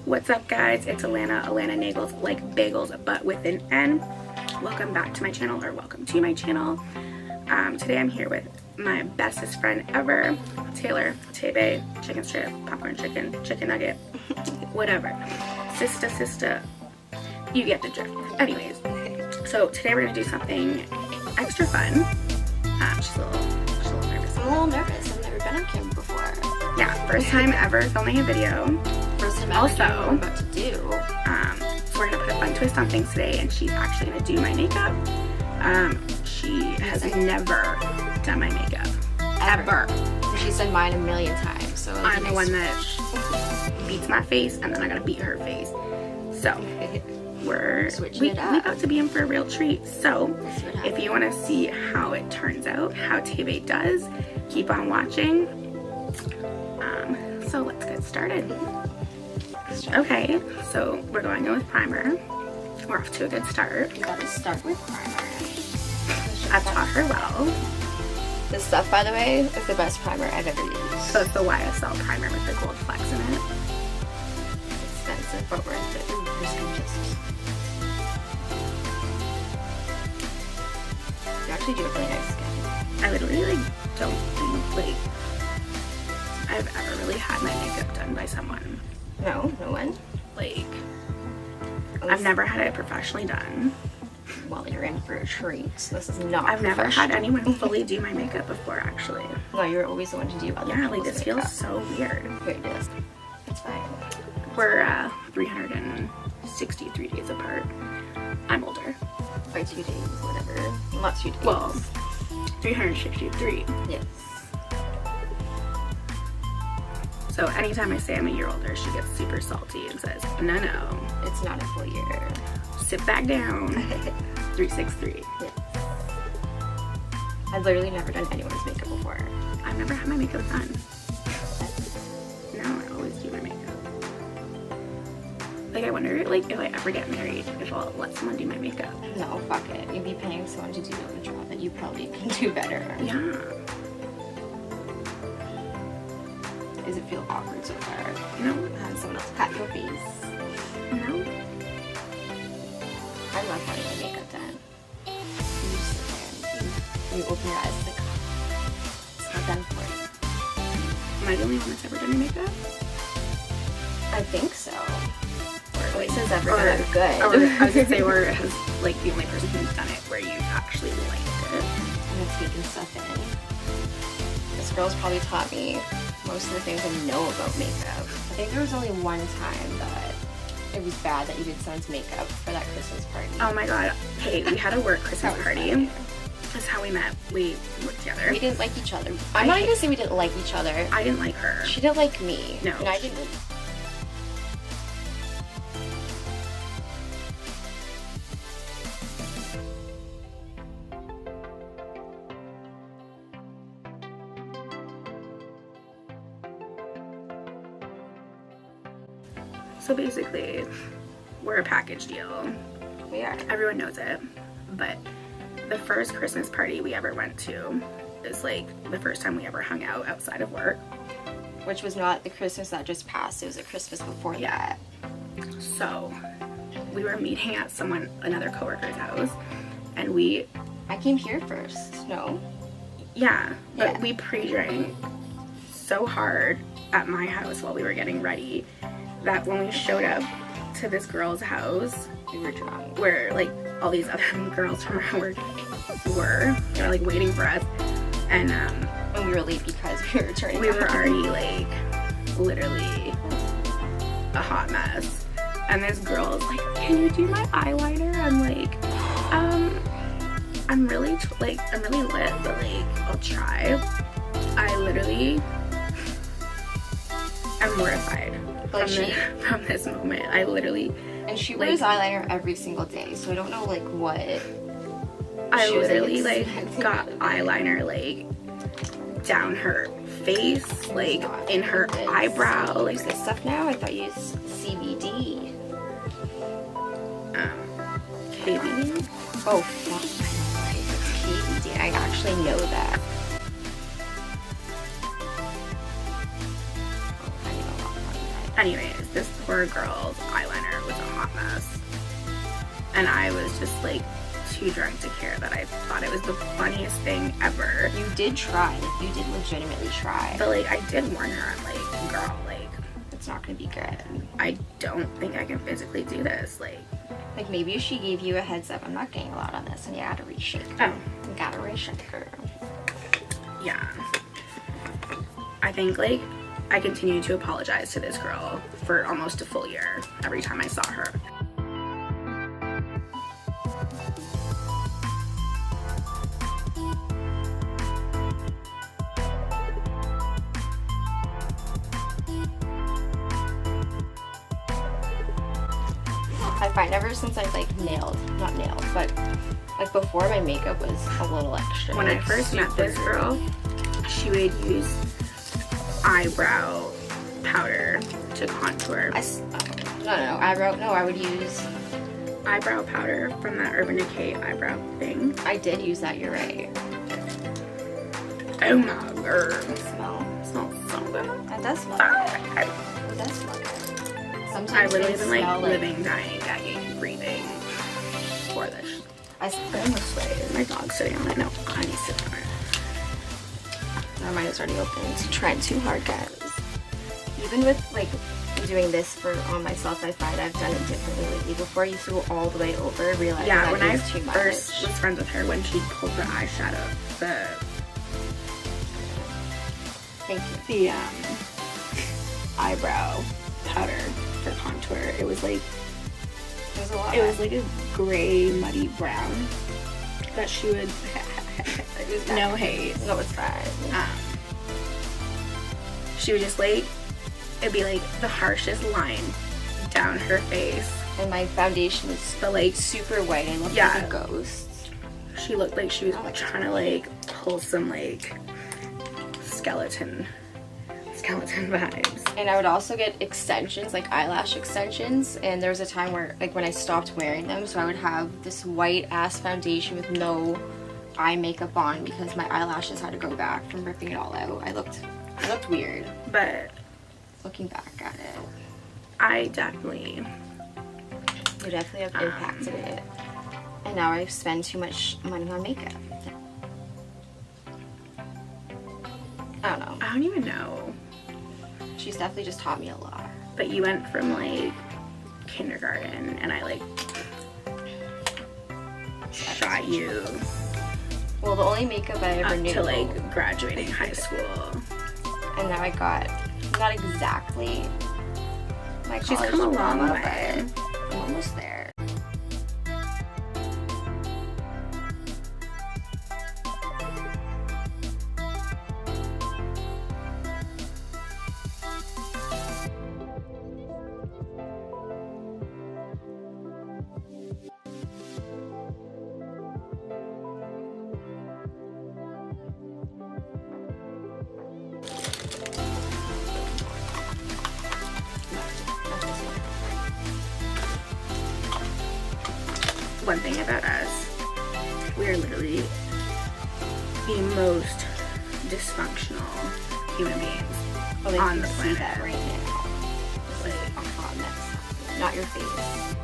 What's up, guys? It's Alana Nagels, like bagels but with an N. Welcome back to my channel, or welcome to my channel. Today I'm here with my bestest friend ever, Taylor, Tebe, chicken strip, popcorn chicken, chicken nugget, whatever. Sister, you get the drift. Anyways, so today we're gonna do something extra fun. She's a little nervous. I'm a little nervous. I've never been on camera before. Yeah, first time ever filming a video. First time also, ever doing what I'm about to do. So we're gonna put a fun twist on things today, and she's actually gonna do my makeup. She has never done my makeup. Ever. She's done mine a million times. So I'm the one that beats my face, and then I gotta beat her face. So we're about to be in for a real treat. So if you want to see how it turns out, how Tebe does, keep on watching. So let's get started. Okay, so we're going in with primer. We're off to a good start. You gotta start with primer. I've taught her well. This stuff, by the way, is the best primer I've ever used. So it's the YSL primer with the gold flecks in it. It's expensive, but worth it. Your skin just... You actually do have really nice skin. I literally don't think I've ever really had my makeup done by someone. No one? I've never had it professionally done. Well, you're in for a treat. This is not I've never had anyone fully do my makeup before, actually. No, you're always the one to do other people's this makeup. feels so weird. Wait, it is. It's fine. We're 363 days apart. I'm older. By 2 days, whatever. Not 2 days. Well, 363. Yes. So anytime I say I'm a year older, she gets super salty and says, no, It's not a full year. Sit back down. 363. Yes. I've literally never done anyone's makeup before. I've never had my makeup done. No, I always do my makeup. I wonder, if I ever get married, if I'll let someone do my makeup. No, fuck it. You'd be paying someone to do a job that you probably can do better. Yeah. Does it feel awkward so far? No. Have someone else pat your face? No. I love having my makeup done. You just sit there and you open your eyes and like, it's not done for you. Am I the only one that's ever done your makeup? I think so. Or at least has ever Or- done it good. I was gonna say, or has the only person who's done it where you actually liked it. And it's taking stuff in. This girl's probably taught me most of the things I know about makeup. I think there was only one time that it was bad that you did someone's makeup for that Christmas party. Oh my god. Hey, we had a work Christmas party. Funny. That's how we met. We worked together. We didn't like each other. I'm not even gonna say we didn't like each other. I didn't like her. She didn't like me. No. And I didn't. So basically, we're a package deal. We are. Everyone knows it. But the first Christmas party we ever went to is the first time we ever hung out outside of work. Which was not the Christmas that just passed. It was a Christmas before that. So we were meeting at another coworker's house, and I came here first. No? but we pre-drank so hard at my house while we were getting ready that when we showed up to this girl's house, We were drunk. where all these other girls from our work were, they were waiting for us, and And we were late because we were returning. we were already literally a hot mess. And this girl's like, can you do my eyeliner? I'm like, I'm really I'm really lit, but I'll try. I literally am mortified from this moment. I literally, And she wears eyeliner every single day, so I don't know what. I she was, literally expecting got to do. eyeliner down her face, in her eyebrow, Use this stuff now. I thought you used CBD. KBD. Oh fuck my life! It's KBD. I actually know that. Oh, I need a lot more of that. Anyways, this poor girl's eyeliner was a hot mess. And I was just like too drunk to care that I thought it was the funniest thing ever. You did try. Like, you did legitimately try. But like, I did warn her, I'm like, girl, like, It's not gonna be good. I don't think I can physically do this. Like maybe she gave you a heads up. I'm not getting a lot on this, and you gotta reshake. Oh. You gotta reshake her. Yeah. I think like I continued to apologize to this girl for almost a full year every time I saw her. I find ever since I've like not nailed, but like before my makeup was a little extra. When I first met this girl, she would use eyebrow powder to contour. I would use eyebrow powder from that Urban Decay eyebrow thing. I did use that, you're right. Oh my god. Smells So good. It does smell good. It does smell good. Sometimes I literally been like smell living, dying, gagging, breathing for this. I almost sweated. My dog's sitting on it. No, I need to sit on it. Mine is already open. It's trying too hard, guys. Even with like doing this on myself, I find I've done it differently lately. Before I used to go all the way over, realizing yeah, when I too much. first was friends with her, when she pulled the eyeshadow, the eyebrow powder for contour, it was like There's a lot. It was like a gray, muddy brown that she would. No hate. No, it's fine. She would just like, it'd be like the harshest line down her face. And my foundation was But like super white and looked Yeah. like a ghost. she looked like she was trying to like pull some like skeleton vibes. And I would also get extensions, like eyelash extensions, and there was a time where like when I stopped wearing them, so I would have this white ass foundation with no eye makeup on because my eyelashes had to go back from ripping it all out. I looked weird. But Looking back at it, I definitely you definitely have impacted it. And now I spend too much money on makeup. I don't know. I don't even know. She's definitely just taught me a lot. But you went from like kindergarten and I like shot you Well, the only makeup I ever up knew to like graduating high school. and now I got not exactly my She's college come a long diploma, way. but I'm almost there. One thing about us, we are literally the most dysfunctional human beings Oh, they on can the see planet. that right now. This is a hot mess. Not your face.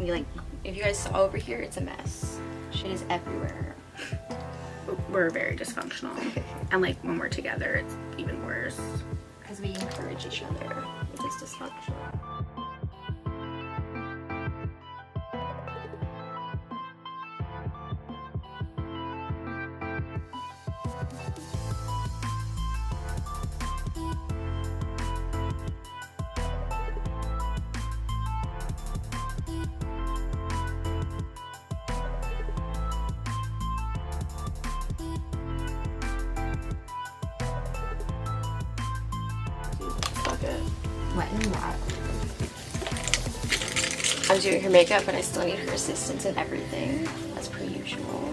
Like, if you guys saw over here, it's a mess. Shit is everywhere. We're very dysfunctional. And like when we're together, it's even worse. Because we encourage each other with this dysfunction. Fuck it. Wet and wild. I'm doing her makeup, but I still need her assistance in everything, as per usual.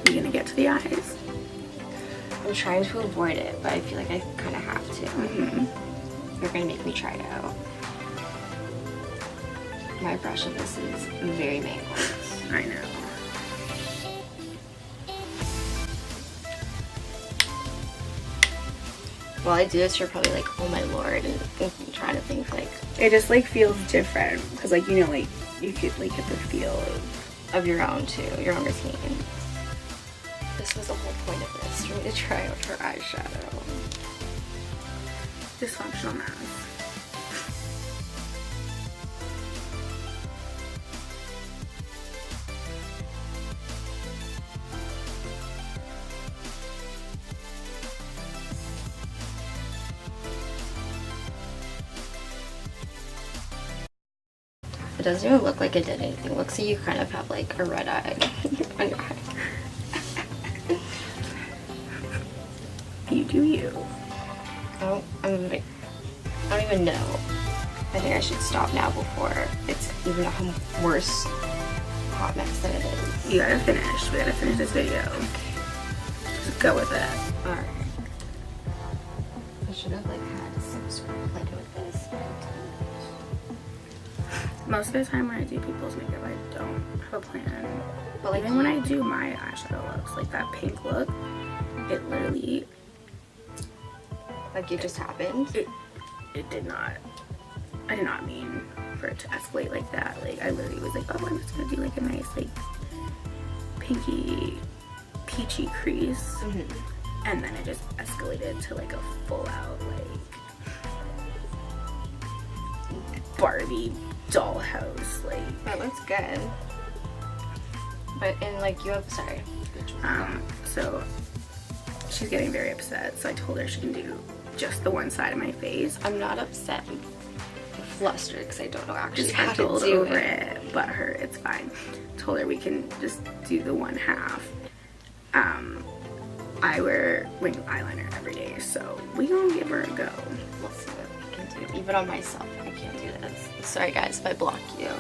You gonna get to the eyes? I'm trying to avoid it, but I feel like I kind of have to. Mm-hmm. You're gonna make me try it out. My brush of this is very mangled. I know. while I do this, you're probably like, oh my lord, and trying to think like it just like feels different because like, you know, like you could like get the feel of your own too, your own routine. This was the whole point of this, for me to try out her eyeshadow. Dysfunctional mask. It doesn't even look like it did anything. It looks like you kind of have like a red eye on your eye. You do you. I don't even know. I think I should stop now before it's even a worse hot mess than it is. You gotta finish. We gotta finish this video. Just go with it. Alright. I should have like had some sort of plan with this. Most of the time when I do people's makeup, I don't have a plan. But like even when I do my eyeshadow looks, like that pink look, it literally, like it just happened. It did not. I did not mean for it to escalate like that. Like I literally was like, oh, I'm just gonna do like a nice like pinky peachy crease, and then it just escalated to like a full out like Barbie dollhouse. Like That looks good. But and like you have so she's getting very upset, so I told her she can do just the one side of my face. I'm not upset. I'm flustered because I don't know actually how to Disgruntled do over it. but her, it's fine. Told her we can just do the one half. I wear wing eyeliner every day, so we gonna give her a go. We'll see what I can do. Even on myself, I can't do this. Sorry guys if I block you.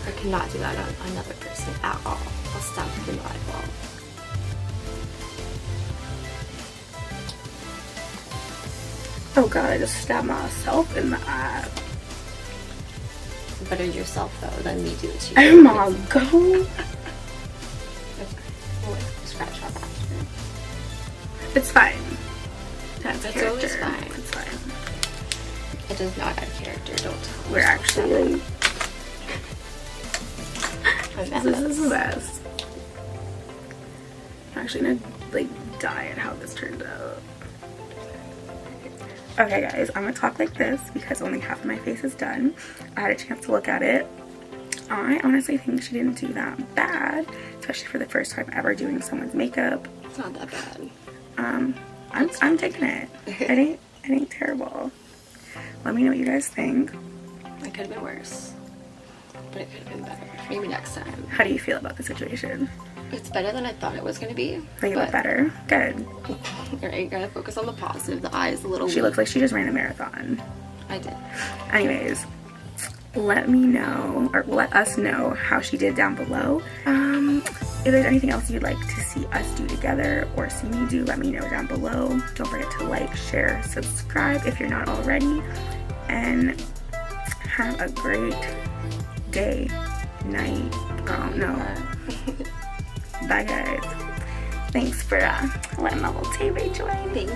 I cannot do that on another person at all. I'll stab them in the eyeball. Oh god, I just stabbed myself in the eye. Better yourself though than me do it to Oh you. my god. We'll scratch off after. It's fine. That's It's character. always fine. It's fine. It does not add character, don't tell me. We're actually like, I'm this is the best. I'm actually gonna like die at how this turned out. Okay guys, I'm gonna talk like this because only half of my face is done. I had a chance to look at it. I honestly think she didn't do that bad, especially for the first time ever doing someone's makeup. It's not that bad. I'm taking it. It ain't terrible. Let me know what you guys think. It could have been worse, but it could have been better. Maybe next time. How do you feel about the situation? It's better than I thought it was gonna be. Think about better? Good. Alright, gotta focus on the positive. The eye is a little She weak. looks like she just ran a marathon. I did. Anyways, let me know, or let us know how she did down below. If there's anything else you'd like to see us do together or see me do, let me know down below. Don't forget to like, share, subscribe if you're not already, and have a great day, night. Oh no. Bye guys. Thanks for letting my little TV join. Thanks.